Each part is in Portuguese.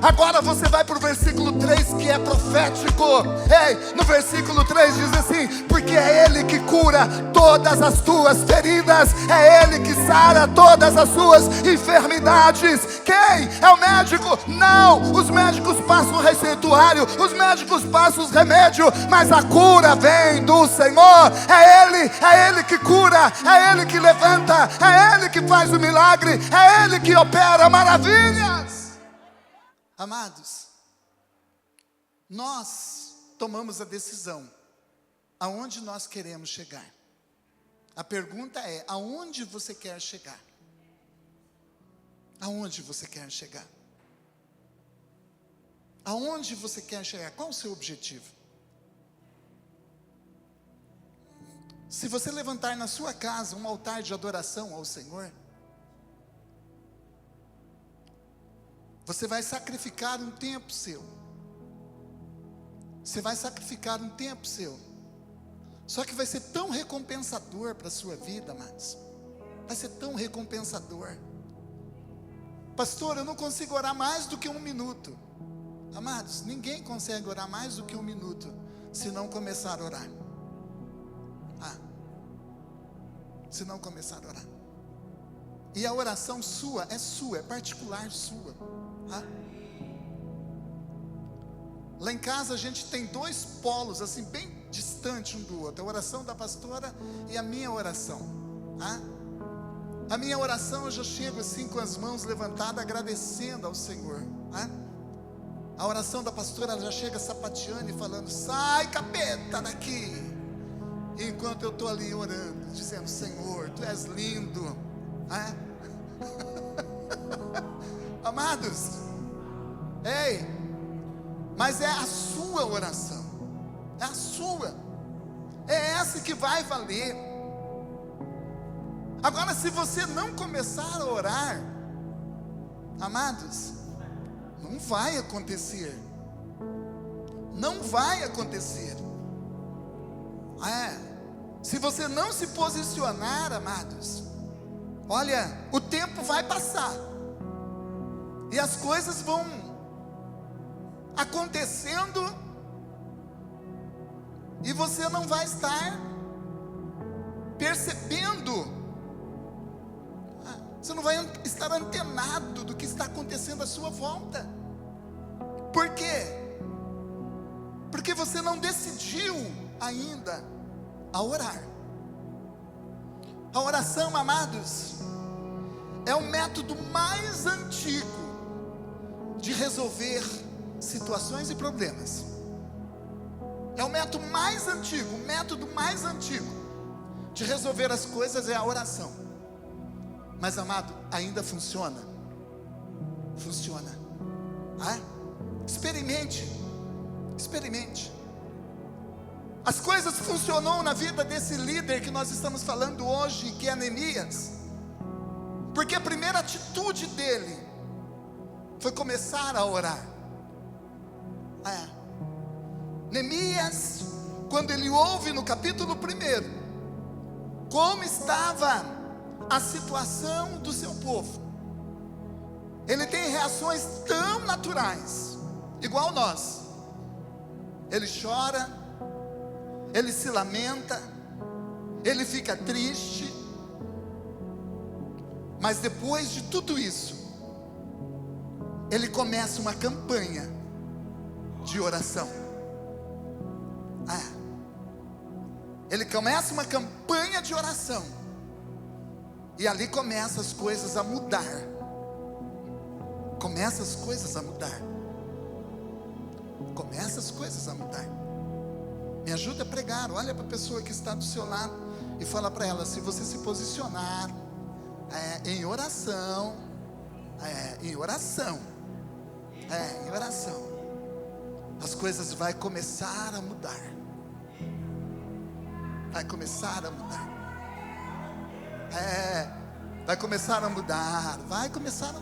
Agora você vai para o versículo 3, que é profético. Ei, no versículo 3 diz assim: porque é Ele que cura todas as tuas feridas, é Ele que sara todas as suas enfermidades. Quem? É o médico? Não, os médicos passam o receituário, os médicos passam os remédios, mas a cura vem do Senhor. É Ele que cura, é Ele que levanta, é Ele que faz o milagre, é Ele que opera maravilhas. Amados, nós tomamos a decisão aonde nós queremos chegar. A pergunta é: aonde você quer chegar? Aonde você quer chegar? Aonde você quer chegar? Qual o seu objetivo? Se você levantar na sua casa um altar de adoração ao Senhor, você vai sacrificar um tempo seu. Você vai sacrificar um tempo seu. Só que vai ser tão recompensador para a sua vida, amados. Vai ser tão recompensador. Pastor, eu não consigo orar mais do que 1 minuto. Amados, ninguém consegue orar mais do que 1 minuto se não começar a orar. Se não começar a orar. E a oração sua, é particular sua. Lá em casa a gente tem 2 polos assim bem distantes um do outro: a oração da pastora e a minha oração. A minha oração eu já chego assim com as mãos levantadas agradecendo ao Senhor. A oração da pastora ela já chega sapateando e falando: sai capeta daqui. Enquanto eu estou ali orando, dizendo: Senhor, Tu és lindo. Amados, ei, mas é a sua oração, é a sua, é essa que vai valer. Agora, se você não começar a orar, amados, não vai acontecer, não vai acontecer. Se você não se posicionar, amados, olha, o tempo vai passar e as coisas vão acontecendo e você não vai estar percebendo, você não vai estar antenado do que está acontecendo à sua volta. Por quê? Porque você não decidiu ainda a orar. A oração, amados, é o método mais antigo de resolver situações e problemas. É o método mais antigo, o método mais antigo de resolver as coisas é a oração. Mas, amado, ainda funciona. Funciona. Experimente. As coisas funcionou na vida desse líder que nós estamos falando hoje, que é Neemias, porque a primeira atitude dele foi começar a orar. Neemias, quando ele ouve no capítulo 1 como estava a situação do seu povo, ele tem reações tão naturais, igual nós. Ele chora, ele se lamenta, ele fica triste, mas depois de tudo isso, ele começa uma campanha de oração. Ele começa uma campanha de oração, e ali começam as coisas a mudar. Começa as coisas a mudar. Me ajuda a pregar. Olha para a pessoa que está do seu lado e fala para ela: se você se posicionar em oração, as coisas vai começar a mudar. Vai começar a mudar. Vai começar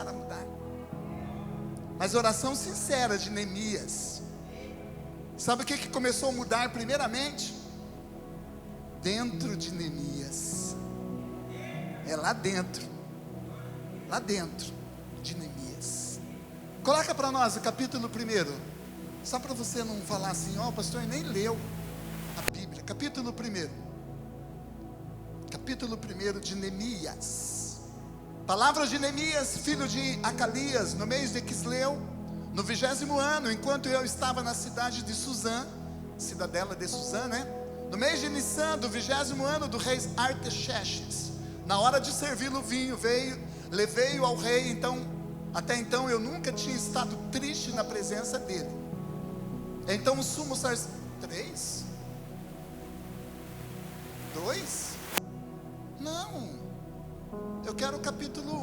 a mudar. Mas oração sincera de Neemias. Sabe o que começou a mudar primeiramente? Dentro de Neemias. Lá dentro de Neemias. Coloca para nós o capítulo 1. Só para você não falar assim, ó, o pastor nem leu a Bíblia. Capítulo 1. Capítulo 1 de Neemias. Palavras de Neemias, filho de Acalias, no mês de Quisleu, no 20º ano, enquanto eu estava na cidade de Suzã, cidadela de Suzã, né? No mês de Nissan, do 20º ano do rei Artaxerxes, na hora de servir o vinho, levei-o ao rei. Até então eu nunca tinha estado triste na presença dele. Então o sumo sacerdote, 3? 2? Não, eu quero o capítulo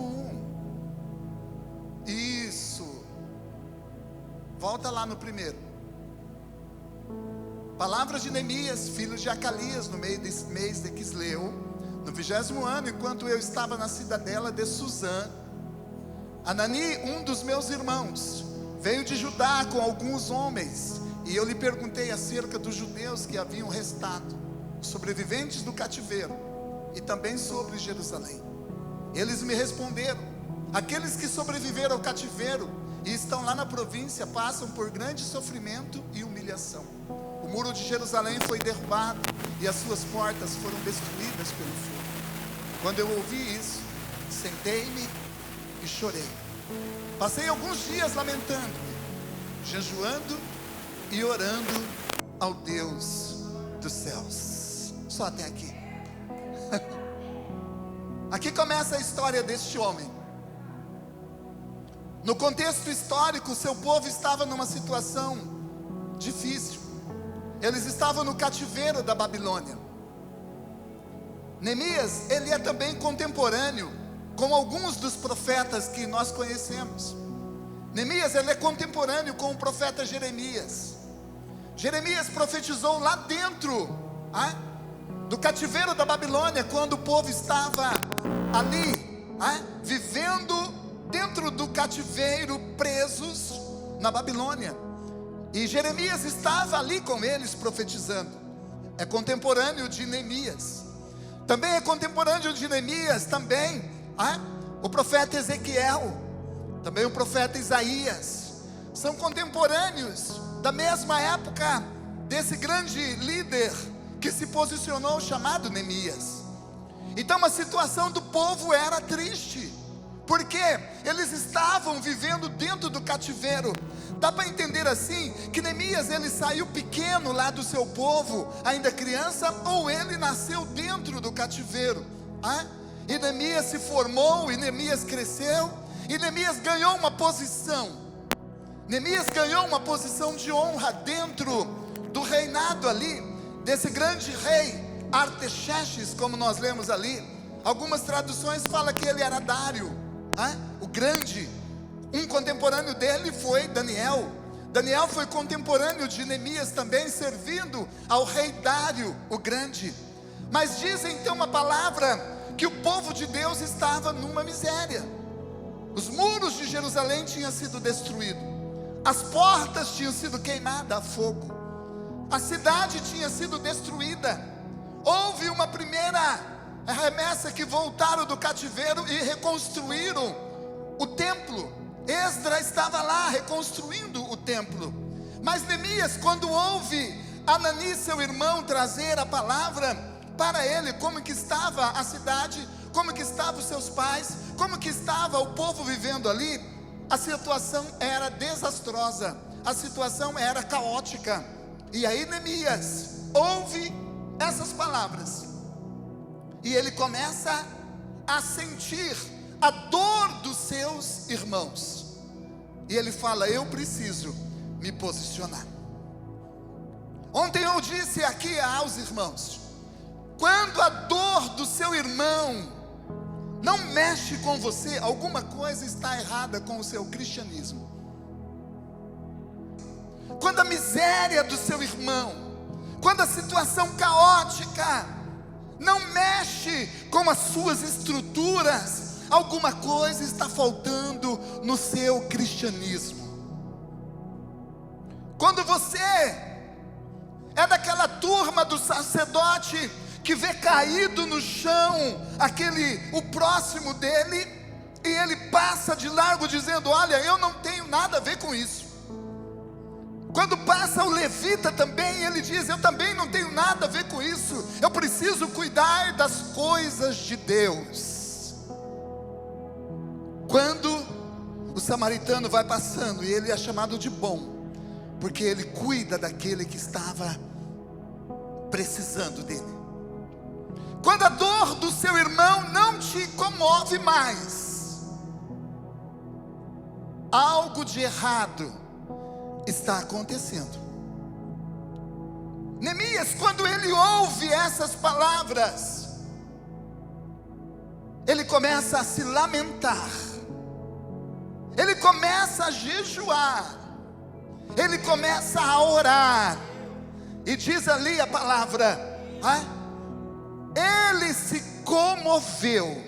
1. Isso. Volta lá no 1. Palavras de Neemias, filho de Acalias, no mês de Quisleu, no 20º ano, enquanto eu estava na cidadela de Suzã, Anani, um dos meus irmãos, veio de Judá com alguns homens, e eu lhe perguntei acerca dos judeus que haviam restado, os sobreviventes do cativeiro, e também sobre Jerusalém. Eles me responderam: aqueles que sobreviveram ao cativeiro e estão lá na província passam por grande sofrimento e humilhação. O muro de Jerusalém foi derrubado e as suas portas foram destruídas pelo fogo. Quando eu ouvi isso, sentei-me e chorei. Passei alguns dias lamentando-me, jejuando e orando ao Deus dos céus. Só até aqui. Aqui começa a história deste homem. No contexto histórico, seu povo estava numa situação difícil. Eles estavam no cativeiro da Babilônia. Neemias, ele é também contemporâneo com alguns dos profetas que nós conhecemos. Neemias, ele é contemporâneo com o profeta Jeremias. Jeremias profetizou lá dentro do cativeiro da Babilônia, quando o povo estava ali, vivendo dentro do cativeiro, presos na Babilônia. E Jeremias estava ali com eles profetizando. É contemporâneo de Neemias. Também é contemporâneo de Neemias também o profeta Ezequiel, também o profeta Isaías. São contemporâneos da mesma época desse grande líder que se posicionou, chamado Neemias. Então a situação do povo era triste, porque eles estavam vivendo dentro do cativeiro. Dá para entender assim, que Neemias, ele saiu pequeno lá do seu povo, ainda criança, ou ele nasceu dentro do cativeiro. E Neemias se formou, e Neemias cresceu, e Neemias ganhou uma posição. Neemias ganhou uma posição de honra dentro do reinado ali, desse grande rei Artaxerxes, como nós lemos ali. Algumas traduções falam que ele era Dário, o grande. Um contemporâneo dele foi Daniel. Daniel foi contemporâneo de Neemias também, servindo ao rei Dário, o grande. Mas diz então a palavra que o povo de Deus estava numa miséria. Os muros de Jerusalém tinham sido destruídos, as portas tinham sido queimadas a fogo, a cidade tinha sido destruída. Houve uma primeira remessa que voltaram do cativeiro e reconstruíram o templo. Esdras estava lá reconstruindo o templo. Mas Neemias, quando ouve Anani, seu irmão, trazer a palavra para ele, como que estava a cidade, como que estavam os seus pais, como que estava o povo vivendo ali, a situação era desastrosa, a situação era caótica. E aí Neemias ouve essas palavras, e ele começa a sentir a dor dos seus irmãos, e ele fala: eu preciso me posicionar. Ontem eu disse aqui aos irmãos, quando a dor do seu irmão não mexe com você, alguma coisa está errada com o seu cristianismo. Quando a miséria do seu irmão, quando a situação caótica não mexe com as suas estruturas, alguma coisa está faltando no seu cristianismo. Quando você é daquela turma do sacerdote que vê caído no chão o próximo dele, e ele passa de largo dizendo: olha, eu não tenho nada a ver com isso. Quando passa o levita também, ele diz: eu também não tenho nada a ver com isso. Eu preciso cuidar das coisas de Deus. Quando o samaritano vai passando, e ele é chamado de bom, porque ele cuida daquele que estava precisando dele. Quando a dor do seu irmão não te comove mais, algo de errado está acontecendo. Neemias, quando ele ouve essas palavras, ele começa a se lamentar, ele começa a jejuar, ele começa a orar, e diz ali a palavra, ele se comoveu.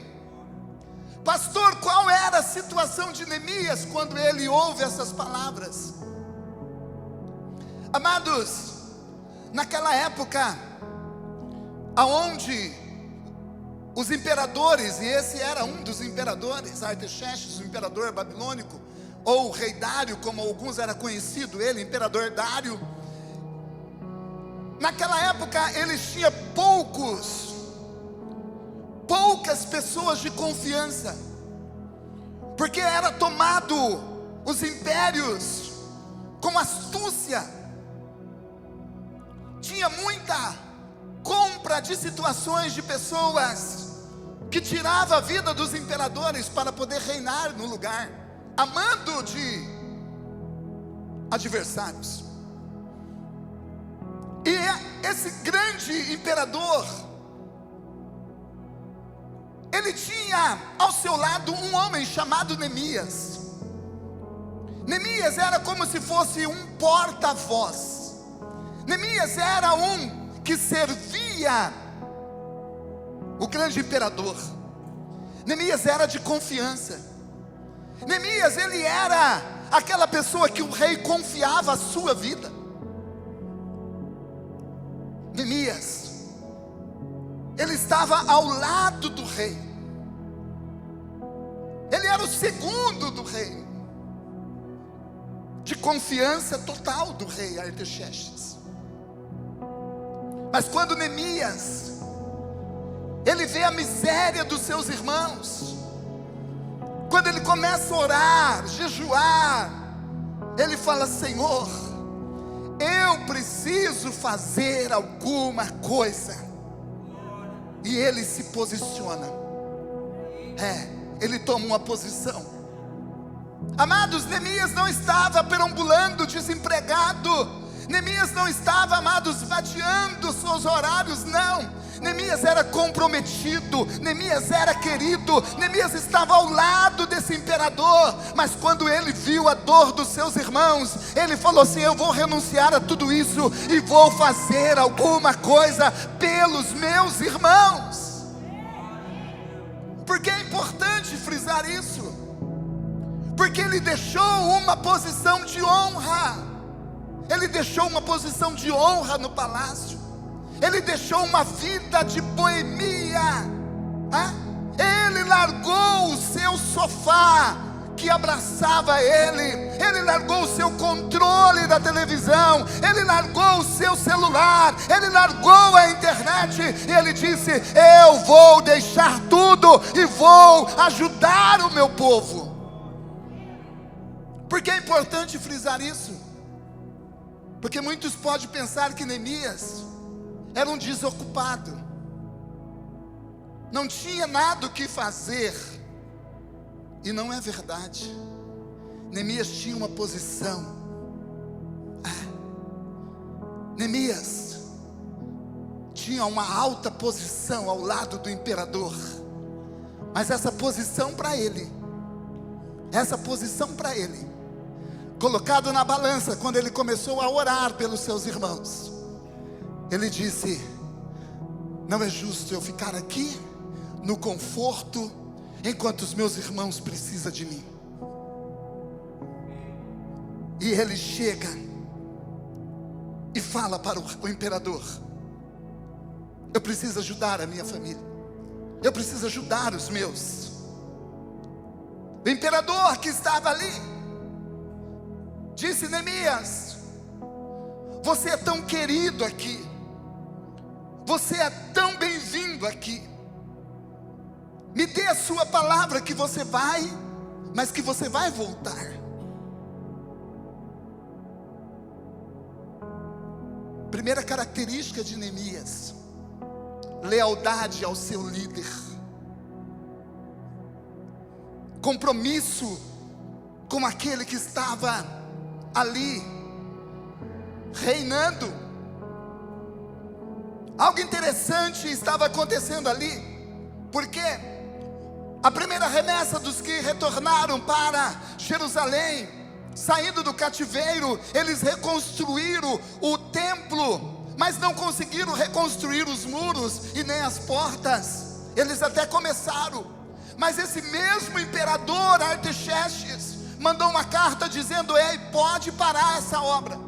Pastor, qual era a situação de Neemias quando ele ouve essas palavras? Amados, naquela época, aonde os imperadores, e esse era um dos imperadores, Artaxerxes, o imperador babilônico, ou o rei Dário, como alguns era conhecido, ele, imperador Dário. Naquela época, eles tinham poucas pessoas de confiança, porque era tomado os impérios com astúcia. Tinha muita compra de situações de pessoas que tirava a vida dos imperadores para poder reinar no lugar, amando de adversários. E esse grande imperador, ele tinha ao seu lado um homem chamado Neemias. Neemias era como se fosse um porta-voz. Neemias era um que servia o grande imperador. Neemias era de confiança. Neemias, ele era aquela pessoa que o rei confiava a sua vida. Neemias, ele estava ao lado do rei. Ele era o segundo do rei, de confiança total do rei Artaxerxes. Mas quando Neemias, ele vê a miséria dos seus irmãos, quando ele começa a orar, jejuar, ele fala: Senhor, eu preciso fazer alguma coisa. E ele se posiciona. Ele toma uma posição. Amados, Neemias não estava perambulando desempregado. Neemias não estava, amados, vadiando seus horários, não. Neemias era comprometido, Neemias era querido, Neemias estava ao lado desse imperador. Mas quando ele viu a dor dos seus irmãos, ele falou assim: eu vou renunciar a tudo isso e vou fazer alguma coisa pelos meus irmãos. Por que é importante frisar isso? Porque ele deixou uma posição de honra. Ele deixou uma posição de honra no palácio. Ele deixou uma vida de boemia. Ele largou o seu sofá que abraçava ele. Ele largou o seu controle da televisão. Ele largou o seu celular. Ele largou a internet. E ele disse: eu vou deixar tudo e vou ajudar o meu povo. Por que é importante frisar isso? Porque muitos podem pensar que Neemias era um desocupado, não tinha nada o que fazer. E não é verdade. Neemias tinha uma posição. Neemias tinha uma alta posição ao lado do imperador. Mas essa posição para ele, colocado na balança, quando ele começou a orar pelos seus irmãos, ele disse: não é justo eu ficar aqui no conforto enquanto os meus irmãos precisam de mim. E ele chega e fala para o imperador: eu preciso ajudar a minha família, eu preciso ajudar os meus. O imperador que estava ali disse: Neemias, você é tão querido aqui, você é tão bem-vindo aqui, me dê a sua palavra que você vai, mas que você vai voltar. Primeira característica de Neemias: lealdade ao seu líder, compromisso com aquele que estava ali reinando. Algo interessante estava acontecendo ali, porque a primeira remessa dos que retornaram para Jerusalém, saindo do cativeiro, eles reconstruíram o templo, mas não conseguiram reconstruir os muros e nem as portas. Eles até começaram, mas esse mesmo imperador Artaxerxes mandou uma carta dizendo: ei, pode parar essa obra.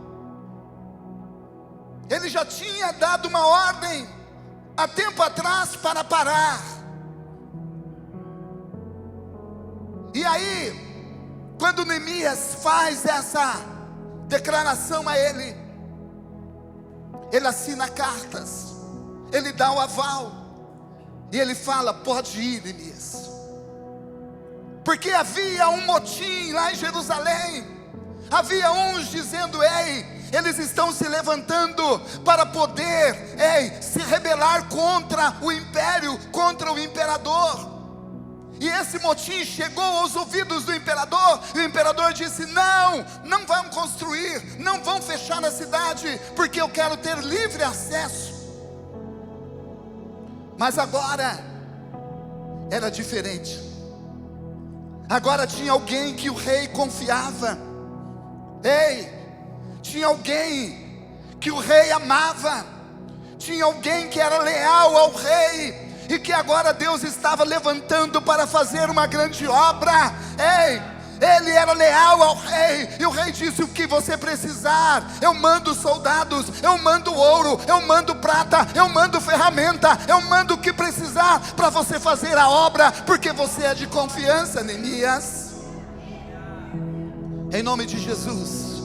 Ele já tinha dado uma ordem há tempo atrás para parar. E aí, quando Neemias faz essa declaração a ele assina cartas, ele dá o aval, e ele fala: pode ir, Neemias. Porque havia um motim lá em Jerusalém, havia uns dizendo: ei, eles estão se levantando para poder, se rebelar contra o império, contra o imperador. E esse motim chegou aos ouvidos do imperador, e o imperador disse: não vão construir, não vão fechar a cidade, porque eu quero ter livre acesso. Mas agora era diferente. Agora tinha alguém que o rei confiava. Tinha alguém que o rei amava. Tinha alguém que era leal ao rei, e que agora Deus estava levantando para fazer uma grande obra. Ele era leal ao rei, e o rei disse: o que você precisar, eu mando soldados, eu mando ouro, eu mando prata, eu mando ferramenta, eu mando o que precisar para você fazer a obra, porque você é de confiança, Neemias. Em nome de Jesus,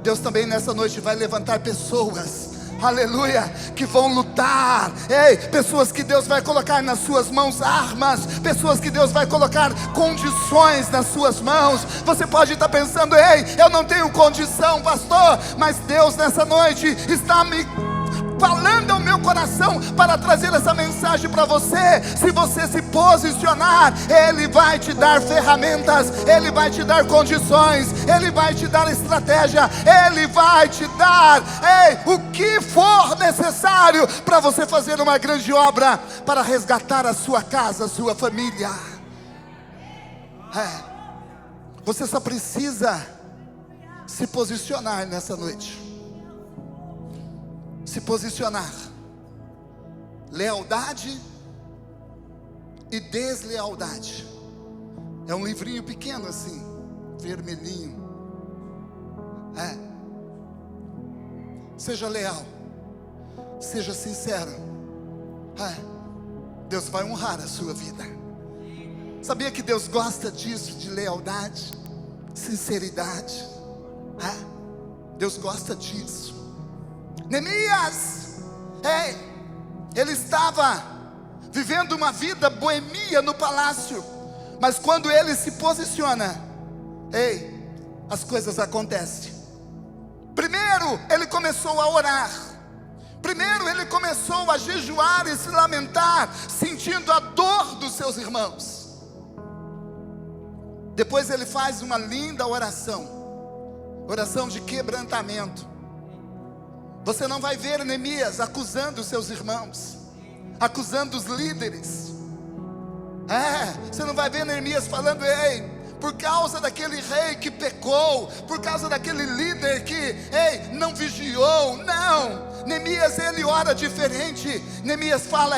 Deus também nessa noite vai levantar pessoas, aleluia, que vão lutar. Pessoas que Deus vai colocar nas suas mãos armas, pessoas que Deus vai colocar condições nas suas mãos. Você pode estar pensando: eu não tenho condição, pastor, mas Deus nessa noite está me falando ao meu coração para trazer essa mensagem para você. Se você se posicionar, Ele vai te dar ferramentas, Ele vai te dar condições, Ele vai te dar estratégia, Ele vai te dar o que for necessário para você fazer uma grande obra, para resgatar a sua casa, a sua família. Você só precisa se posicionar nessa noite. Se posicionar. Lealdade e deslealdade. É um livrinho pequeno assim, vermelhinho. Seja leal, seja sincero. Deus vai honrar a sua vida. Sabia que Deus gosta disso, de lealdade, sinceridade? Deus gosta disso. Neemias, ele estava vivendo uma vida boêmia no palácio, mas quando ele se posiciona, as coisas acontecem. Primeiro ele começou a orar, primeiro ele começou a jejuar e se lamentar, sentindo a dor dos seus irmãos. Depois ele faz uma linda oração, oração de quebrantamento. Você não vai ver Neemias acusando os seus irmãos, acusando os líderes. Você não vai ver Neemias falando: por causa daquele rei que pecou, por causa daquele líder que não vigiou. Não, Neemias ele ora diferente. Neemias fala: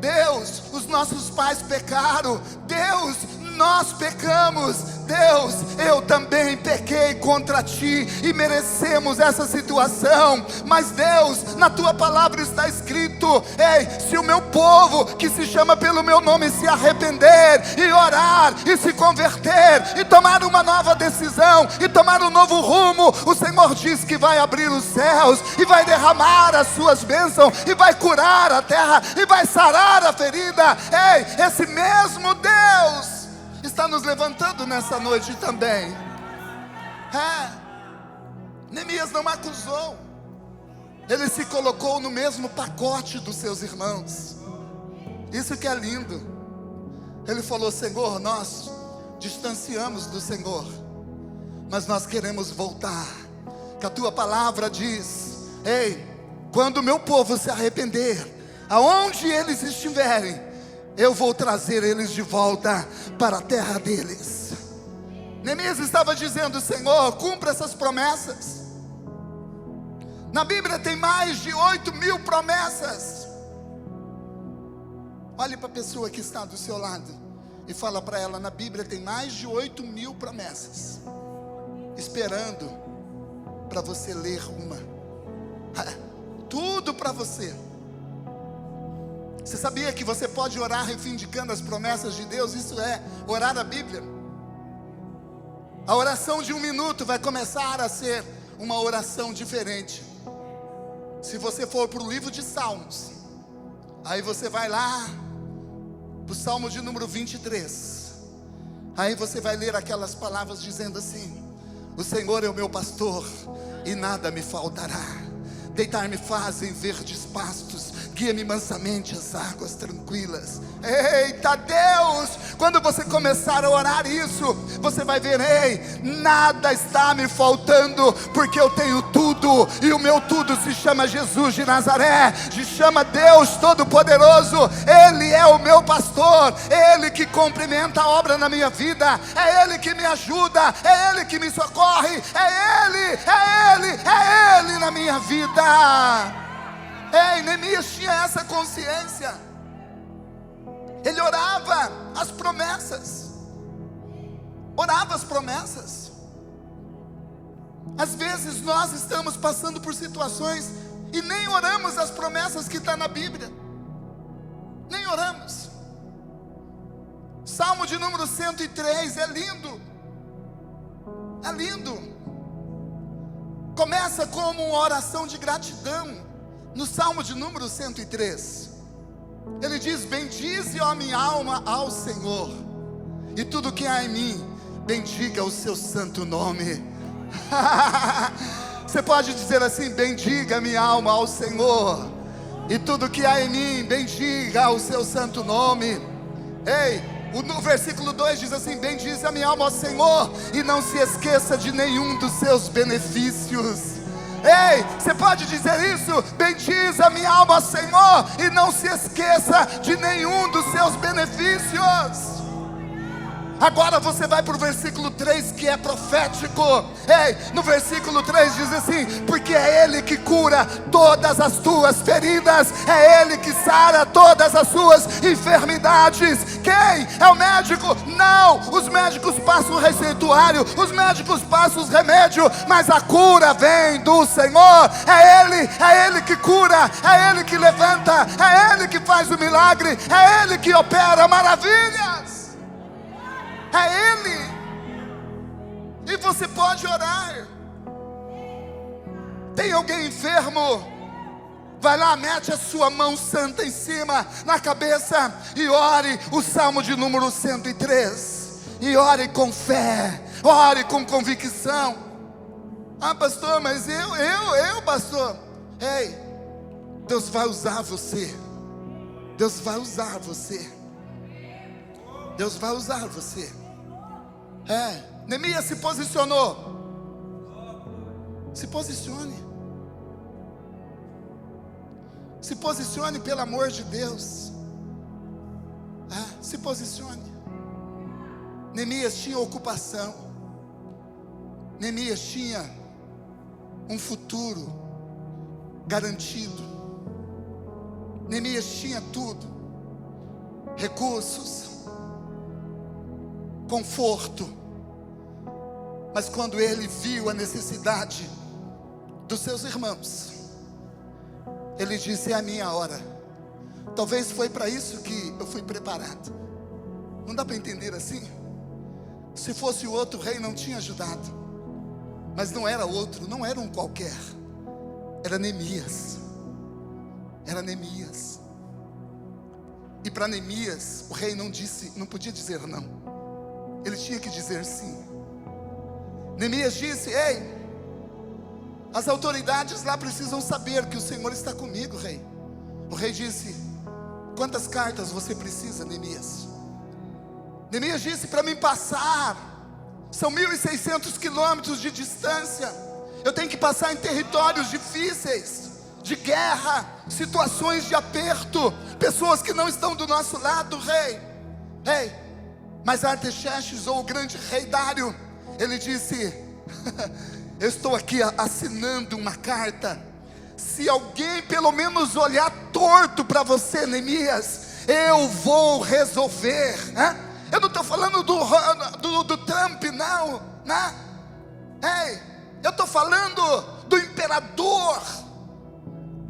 Deus, os nossos pais pecaram, Deus, nós pecamos, Deus, eu também pequei. pequei contra ti e merecemos essa situação. Mas Deus, na tua palavra está escrito: ei, se o meu povo que se chama pelo meu nome se arrepender e orar e se converter e tomar uma nova decisão e tomar um novo rumo, o Senhor diz que vai abrir os céus e vai derramar as suas bênçãos e vai curar a terra e vai sarar a ferida. Ei, esse mesmo Deus está nos levantando nessa noite também. Neemias não acusou, ele se colocou no mesmo pacote dos seus irmãos. Isso que é lindo. Ele falou: Senhor, nós distanciamos do Senhor, mas nós queremos voltar, que a tua palavra diz: ei, quando o meu povo se arrepender, aonde eles estiverem, eu vou trazer eles de volta para a terra deles. Neemias estava dizendo: Senhor, cumpra essas promessas. Na Bíblia tem mais de 8.000 promessas. Olhe para a pessoa que está do seu lado e fala para ela: na Bíblia tem mais de 8.000 promessas esperando para você ler uma. Tudo para você. Você sabia que você pode orar reivindicando as promessas de Deus? Isso é orar a Bíblia. A oração de 1 minuto vai começar a ser uma oração diferente. Se você for para o livro de Salmos, aí você vai lá para o Salmo de número 23. Aí você vai ler aquelas palavras dizendo assim: o Senhor é o meu pastor e nada me faltará. Deitar-me faz em verdes pastos, guia-me mansamente às águas tranquilas. Eita Deus, quando você começar a orar isso, você vai ver: ei, nada está me faltando, porque eu tenho tudo, e o meu tudo se chama Jesus de Nazaré, se chama Deus Todo-Poderoso. Ele é o meu pastor, Ele que cumprimenta a obra na minha vida, é Ele que me ajuda, é Ele que me socorre, é Ele na minha vida. Ei, Neemias tinha essa consciência. Ele orava as promessas. Orava as promessas. Às vezes nós estamos passando por situações e nem oramos as promessas que estão na Bíblia. Nem oramos. Salmo de número 103 é lindo. É lindo. Começa como uma oração de gratidão. No Salmo de número 103, ele diz: bendize, ó minha alma, ao Senhor, e tudo que há em mim, bendiga o seu santo nome. Você pode dizer assim: bendiga minha alma ao Senhor, e tudo que há em mim, bendiga o seu santo nome. Ei, no versículo 2 diz assim: bendize a minha alma ao Senhor, e não se esqueça de nenhum dos seus benefícios. Ei, você pode dizer isso: bendize a minha alma ao Senhor, e não se esqueça de nenhum dos seus benefícios. Agora você vai para o versículo 3, que é profético. Ei, no versículo 3 diz assim: porque é Ele que cura todas as tuas feridas, é Ele que sara todas as suas enfermidades. Quem? É o médico? Não, os médicos passam o receituário, os médicos passam os remédios, mas a cura vem do Senhor. É Ele que cura, é Ele que levanta, é Ele que faz o milagre, é Ele que opera maravilhas. É Ele. E você pode orar. Tem alguém enfermo? Vai lá, mete a sua mão santa em cima, na cabeça, e ore o Salmo de número 103. E ore com fé, ore com convicção. Ah, pastor, mas eu pastor. Ei, Deus vai usar você. Deus vai usar você. Deus vai usar você. Neemias se posicionou. Se posicione. Se posicione pelo amor de Deus. Se posicione. Neemias tinha ocupação. Neemias tinha um futuro garantido. Neemias tinha tudo: recursos, conforto, Mas quando ele viu a necessidade dos seus irmãos, ele disse: é a minha hora. Talvez foi para isso que eu fui preparado. Não dá para entender assim? Se fosse o outro rei, não tinha ajudado. Mas não era outro, não era um qualquer. Era Neemias. Era Neemias. E para Neemias, o rei não podia dizer não. Ele tinha que dizer sim. Neemias disse: ei, as autoridades lá precisam saber que o Senhor está comigo, rei. O rei disse: quantas cartas você precisa, Neemias? Neemias disse: para mim passar, são 1.600 quilômetros de distância. Eu tenho que passar em territórios difíceis, de guerra, situações de aperto, pessoas que não estão do nosso lado, rei. Ei, mas Artaxerxes, ou o grande rei Dário, ele disse: eu estou aqui assinando uma carta. Se alguém pelo menos olhar torto para você, Neemias, eu vou resolver. Eu não estou falando do Trump, não, né? Ei, eu estou falando do imperador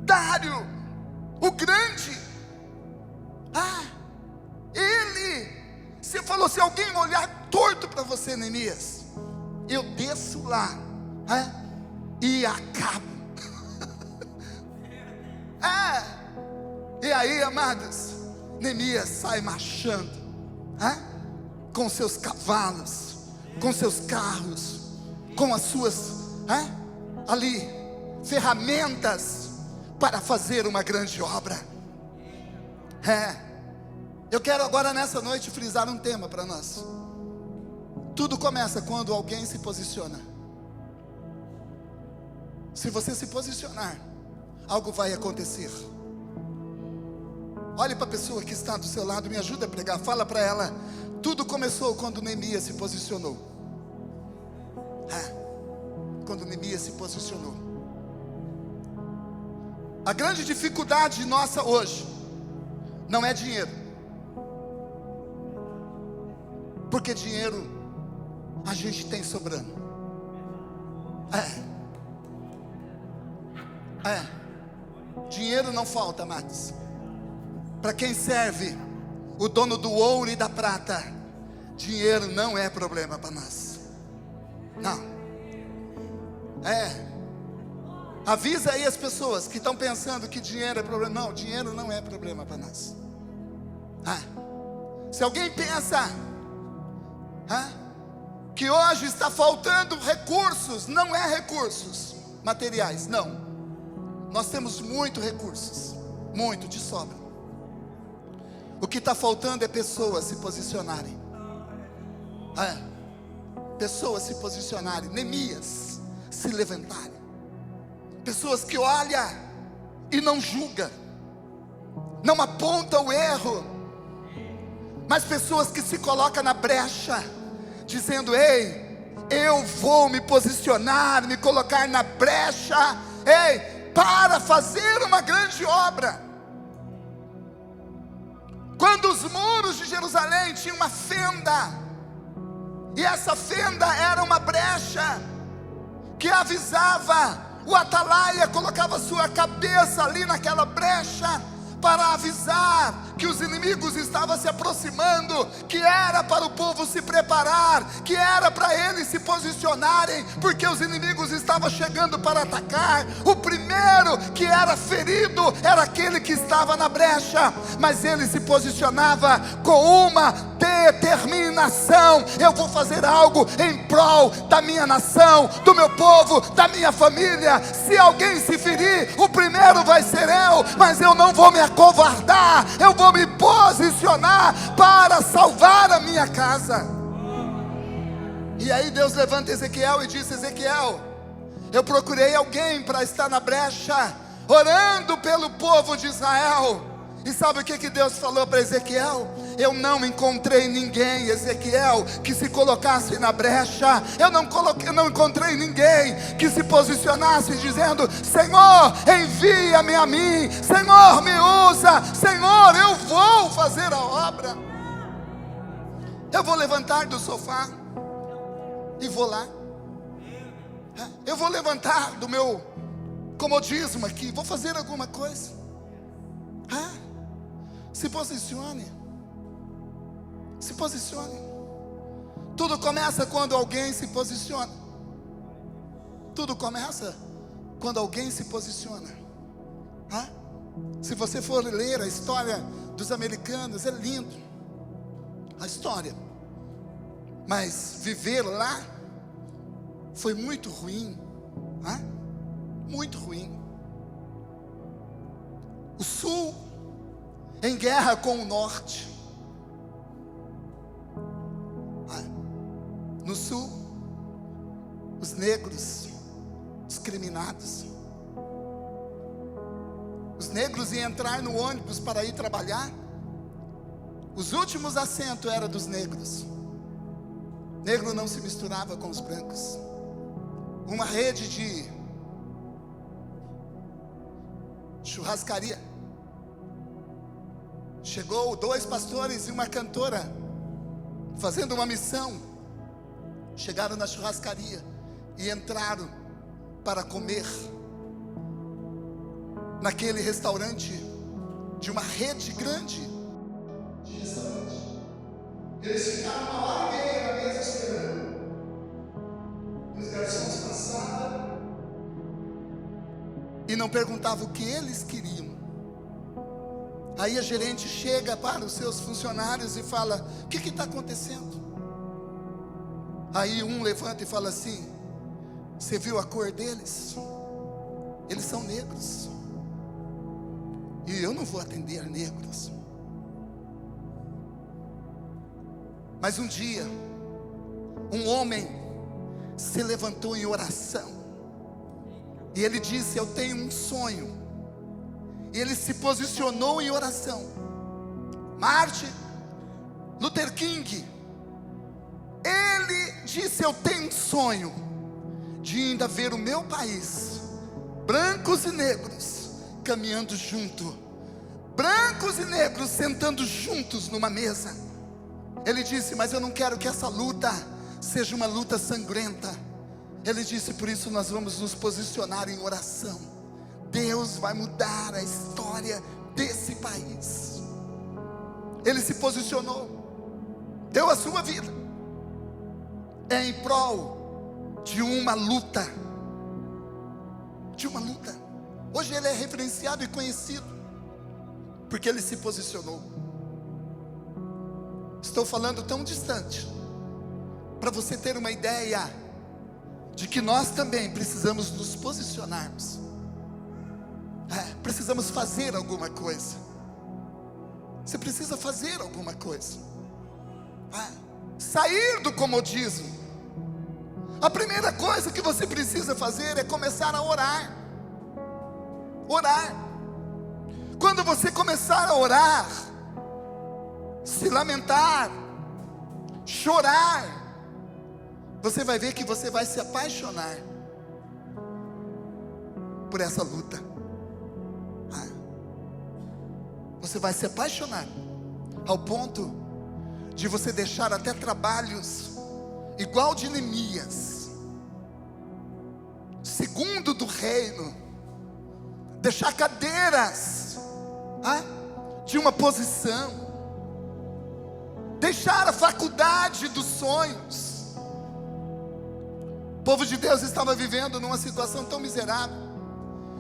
Dário, o grande. Ele, você falou: se alguém olhar torto para você, Neemias, eu desço lá, e acabo. E aí, amados, Neemias sai marchando, com seus cavalos, com seus carros, com as suas ali ferramentas para fazer uma grande obra. Eu quero agora nessa noite frisar um tema para nós. Tudo começa quando alguém se posiciona. Se você se posicionar, algo vai acontecer. Olhe para a pessoa que está do seu lado, me ajuda a pregar. Fala para ela: tudo começou quando Neemias se posicionou. Quando Neemias se posicionou. A grande dificuldade nossa hoje não é dinheiro, porque dinheiro a gente tem sobrando. Dinheiro não falta, amados. Para quem serve o dono do ouro e da prata, dinheiro não é problema para nós. Não. Avisa aí as pessoas que estão pensando que dinheiro é problema. Não, dinheiro não é problema para nós. Se alguém pensa que hoje está faltando recursos, não é recursos materiais, não. Nós temos muito recursos, muito, de sobra. O que está faltando é pessoas se posicionarem. Pessoas se posicionarem. Neemias se levantarem. Pessoas que olham e não julgam, não apontam o erro, mas pessoas que se colocam na brecha, dizendo: ei, eu vou me posicionar, me colocar na brecha, para fazer uma grande obra. Quando os muros de Jerusalém tinham uma fenda, e essa fenda era uma brecha que avisava, o atalaia colocava sua cabeça ali naquela brecha para avisar que os inimigos estavam se aproximando, que era para o povo se preparar, que era para eles se posicionarem, porque os inimigos estavam chegando para atacar. O primeiro que era ferido era aquele que estava na brecha, mas ele se posicionava com uma determinação: eu vou fazer algo em prol da minha nação, do meu povo, da minha família. Se alguém se ferir, o primeiro vai ser eu, mas eu não vou me acovardar, eu vou me posicionar para salvar a minha casa. E aí Deus levanta Ezequiel e diz: Ezequiel, eu procurei alguém para estar na brecha, orando pelo povo de Israel. E sabe o que Deus falou para Ezequiel? Eu não encontrei ninguém, Ezequiel, que se colocasse na brecha. Eu não encontrei ninguém que se posicionasse dizendo: Senhor, envia-me a mim, Senhor, me usa, Senhor, eu vou fazer a obra. Eu vou levantar do sofá e vou lá. eu vou levantar do meu comodismo aqui, vou fazer alguma coisa. Se posicione. Se posicione. Tudo começa quando alguém se posiciona. Tudo começa quando alguém se posiciona. Se você for ler a história dos americanos, é lindo a história, mas viver lá foi muito ruim. Muito ruim. O sul em guerra com o norte. No sul, os negros discriminados. Os negros iam entrar no ônibus para ir trabalhar. Os últimos assentos eram dos negros. Negro não se misturava com os brancos. Uma rede de churrascaria. Chegou 2 pastores e uma cantora fazendo uma missão. Chegaram na churrascaria e entraram para comer naquele restaurante de uma rede grande de restaurante. Eles ficaram 1h30 na mesa esperando. Os garçons passavam e não perguntavam o que eles queriam. Aí a gerente chega para os seus funcionários e fala: o que está acontecendo? Aí um levanta e fala assim: você viu a cor deles? Eles são negros. E eu não vou atender negros. Mas um dia, um homem se levantou em oração. E ele disse: eu tenho um sonho. E ele se posicionou em oração. Martin Luther King, ele disse: eu tenho um sonho de ainda ver o meu país, brancos e negros caminhando junto, brancos e negros sentando juntos numa mesa. Ele disse: mas eu não quero que essa luta seja uma luta sangrenta. Ele disse: por isso nós vamos nos posicionar em oração. Deus vai mudar a história desse país. Ele se posicionou, deu a sua vida em prol de uma luta. De uma luta. Hoje ele é referenciado e conhecido porque ele se posicionou. Estou falando tão distante para você ter uma ideia de que nós também precisamos nos posicionarmos. Precisamos fazer alguma coisa. Você precisa fazer alguma coisa. Sair do comodismo. A primeira coisa que você precisa fazer é começar a orar. Orar. Quando você começar a orar, se lamentar, chorar, você vai ver que você vai se apaixonar por essa luta. Você vai se apaixonar ao ponto de você deixar até trabalhos igual de Neemias, segundo do reino, deixar cadeiras de uma posição, deixar a faculdade dos sonhos. O povo de Deus estava vivendo numa situação tão miserável.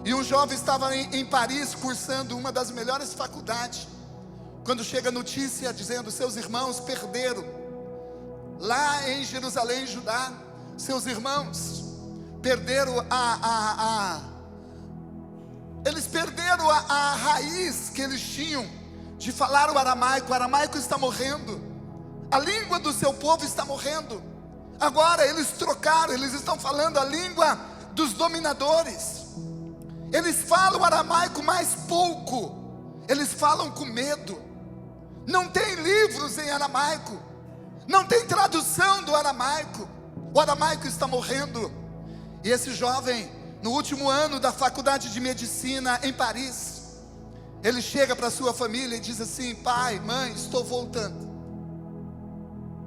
E um jovem estava em Paris cursando uma das melhores faculdades. Quando chega a notícia dizendo: seus irmãos perderam. Lá em Jerusalém, Judá, seus irmãos perderam eles perderam a raiz que eles tinham de falar o aramaico. O aramaico está morrendo. A língua do seu povo está morrendo. Agora eles trocaram, eles estão falando a língua dos dominadores. Eles falam o aramaico mais pouco. Eles falam com medo. Não tem livros em aramaico. Não tem tradução do aramaico. O aramaico está morrendo. E esse jovem, no último ano da faculdade de medicina em Paris, ele chega para sua família e diz assim: pai, mãe, estou voltando.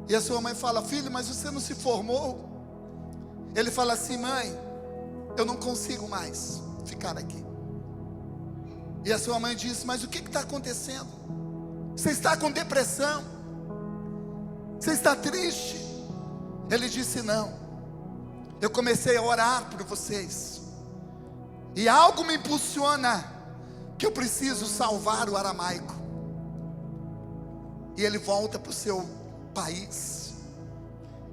E a sua mãe fala: filho, mas você não se formou? Ele fala assim: mãe, eu não consigo mais ficar aqui. E a sua mãe disse: mas o que está acontecendo? Você está com depressão? Você está triste? Ele disse: não, eu comecei a orar por vocês, e algo me impulsiona, que eu preciso salvar o aramaico. E ele volta para o seu país,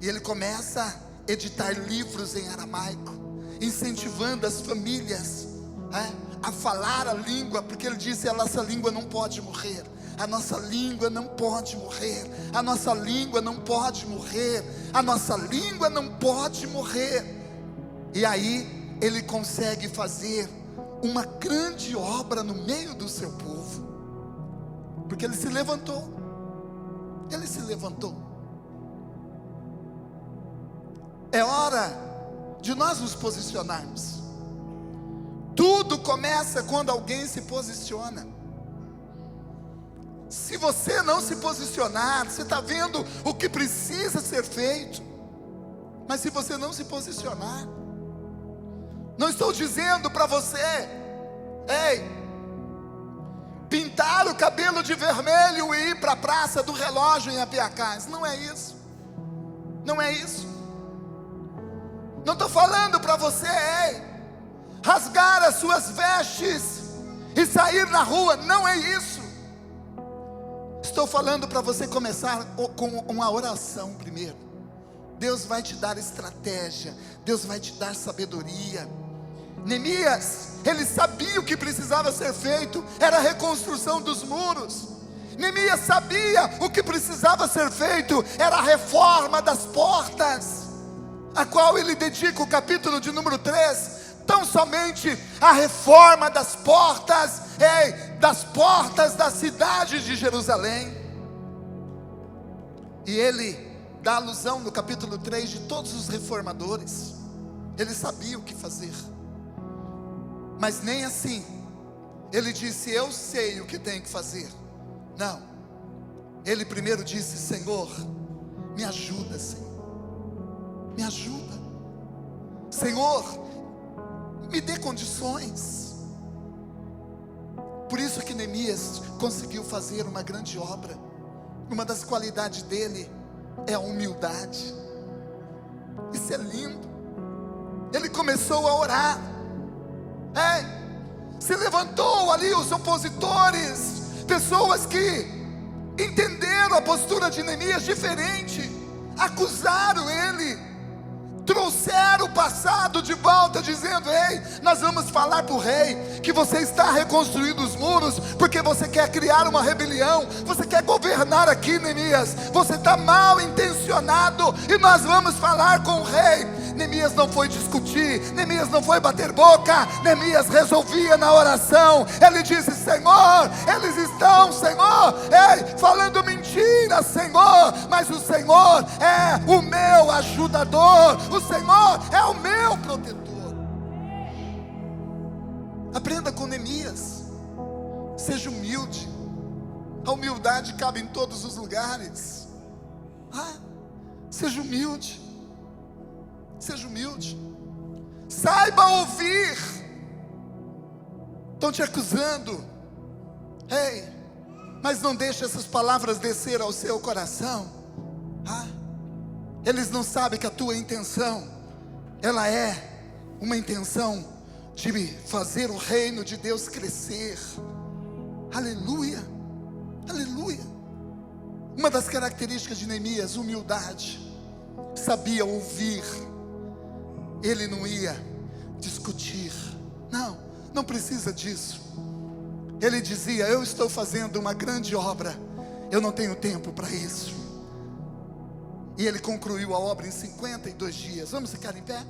e ele começa a editar livros em aramaico, incentivando as famílias a falar a língua, porque ele disse: a nossa língua não pode morrer, a nossa língua não pode morrer, a nossa língua não pode morrer, a nossa língua não pode morrer. E aí ele consegue fazer uma grande obra no meio do seu povo, porque ele se levantou. Ele se levantou. É hora de nós nos posicionarmos. Tudo começa quando alguém se posiciona. Se você não se posicionar, você está vendo o que precisa ser feito, mas se você não se posicionar, não estou dizendo para você, ei, pintar o cabelo de vermelho e ir para a Praça do Relógio em Apiacás. Não é isso. Não é isso. Não estou falando para você, ei, rasgar as suas vestes e sair na rua. Não é isso. Estou falando para você começar com uma oração primeiro. Deus vai te dar estratégia, Deus vai te dar sabedoria. Neemias, ele sabia o que precisava ser feito, era a reconstrução dos muros. Neemias sabia o que precisava ser feito, era a reforma das portas, a qual ele dedica o capítulo de número 3, tão somente a reforma das portas, das portas da cidade de Jerusalém. E ele dá alusão no capítulo 3 de todos os reformadores. Ele sabia o que fazer, mas nem assim ele disse: eu sei o que tem que fazer. Não, ele primeiro disse: Senhor, me ajuda, Senhor, me ajuda, Senhor, me dê condições. Por isso que Neemias conseguiu fazer uma grande obra. Uma das qualidades dele é a humildade. Isso é lindo. Ele começou a orar, se levantou ali os opositores, pessoas que entenderam a postura de Neemias diferente, acusaram ele, trouxeram o passado de volta, dizendo: ei, nós vamos falar para o rei que você está reconstruindo os muros, porque você quer criar uma rebelião, você quer governar aqui, Neemias, você está mal intencionado, e nós vamos falar com o rei. Neemias não foi discutir, Neemias não foi bater boca, Neemias resolvia na oração. Ele disse: Senhor, eles estão, Senhor, falando mentira, Senhor, mas o Senhor é o meu ajudador, o Senhor é o meu protetor. Aprenda com Neemias, seja humilde. A humildade cabe em todos os lugares. Seja humilde. Seja humilde. Saiba ouvir. Estão te acusando, mas não deixe essas palavras descer ao seu coração. Eles não sabem que a tua intenção, ela é uma intenção de fazer o reino de Deus crescer. Aleluia, aleluia. Uma das características de Neemias, humildade. Sabia ouvir. Ele não ia discutir. Não precisa disso. Ele dizia: eu estou fazendo uma grande obra, eu não tenho tempo para isso. E ele concluiu a obra em 52 dias. Vamos ficar em pé?